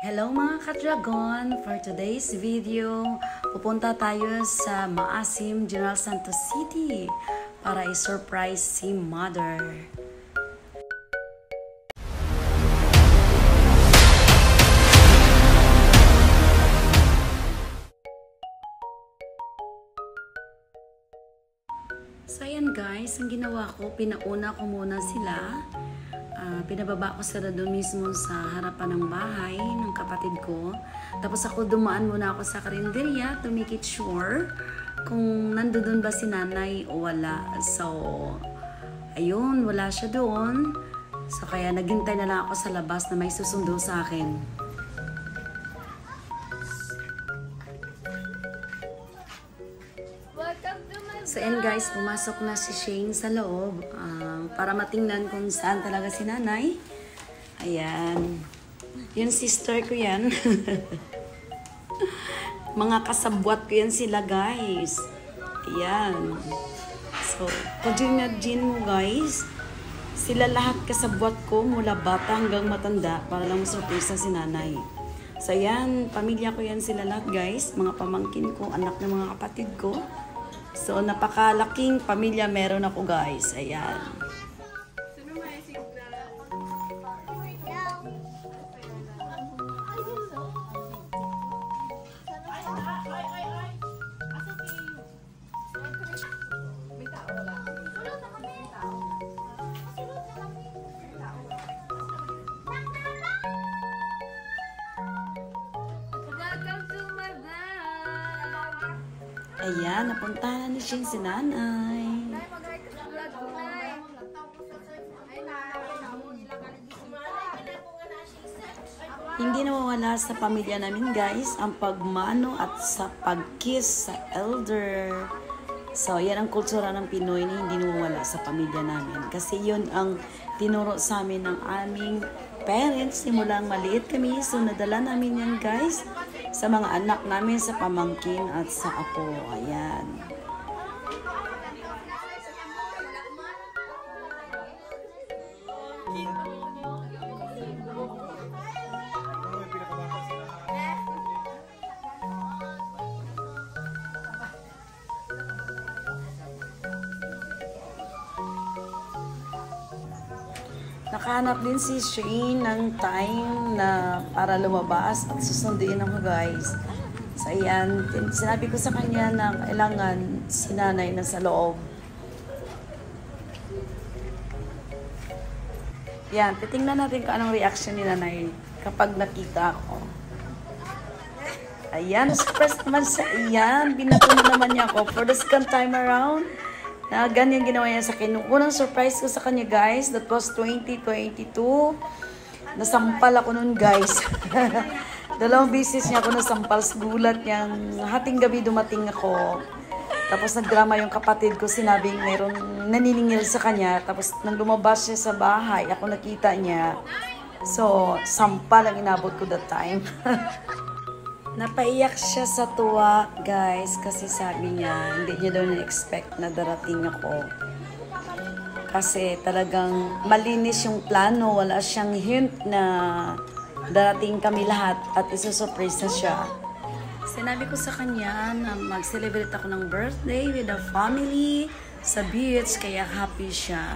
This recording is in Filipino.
Hello mga ka-dragon! For today's video, pupunta tayo sa Maasim, General Santos City para i-surprise si Mother. So ayan guys, ang ginawa ko, pinauna ko muna sila. Pinababa ko sila doon mismo sa harapan ng bahay ng kapatid ko. Tapos ako dumaan muna ako sa karinderya to make it sure kung nandoon ba si nanay o wala. So, ayun, wala siya doon. So, kaya naghintay na lang ako sa labas na may susundo sa akin. So, and guys, pumasok na si Shane sa loob para matingnan kung saan talaga si nanay. Ayan. Yung sister ko yan. Mga kasabwat ko yan sila, guys. Ayan. So, imagine mo, guys. Sila lahat kasabwat ko mula bata hanggang matanda para lang masurpresa si nanay. So, ayan. Pamilya ko yan sila lahat, guys. Mga pamangkin ko, anak ng mga kapatid ko. So, napakalaking pamilya meron ako, guys. Ayan. Ayan, napuntahan ni Shane si nanay. Hindi nawawala sa pamilya namin, guys, ang pagmano at sa pagkiss sa elder. So, yan ang kultura ng Pinoy na hindi nawawala sa pamilya namin. Kasi yun ang tinuro sa amin ng aming parents simulang maliit kami. So, nadala namin yan, guys, sa mga anak namin, sa pamangkin at sa apo. Ayan. Nakahanap din si Shane ng time na para lumabas at susunduin ako, guys. So, ayan. Sinabi ko sa kanya na kailangan si nanay na sa loob. Yan. Titingnan natin kung anong reaction ni nanay kapag nakita ako. Ayan. Surprise naman sa iyan. Binato na naman niya ako for the second time around. Na ganyan ginawa niya sa akin. Nung unang surprise ko sa kanya, guys, that was 2022. Nasampal ako nun, guys. 2 beses niya ako nasampal sa gulat niyang hating gabi dumating ako. Tapos nagdrama yung kapatid ko, sinabing mayroong naniningil sa kanya. Tapos nang lumabas siya sa bahay, ako nakita niya. So, sampal ang inabot ko that time. Napaiyak siya sa tuwa, guys, kasi sabi niya, hindi niya daw na-expect na darating ako. Kasi talagang malinis yung plano, wala siyang hint na darating kami lahat at isusurprise na siya. Sinabi ko sa kanya na mag-celebrate ako ng birthday with the family sa beach, kaya happy siya.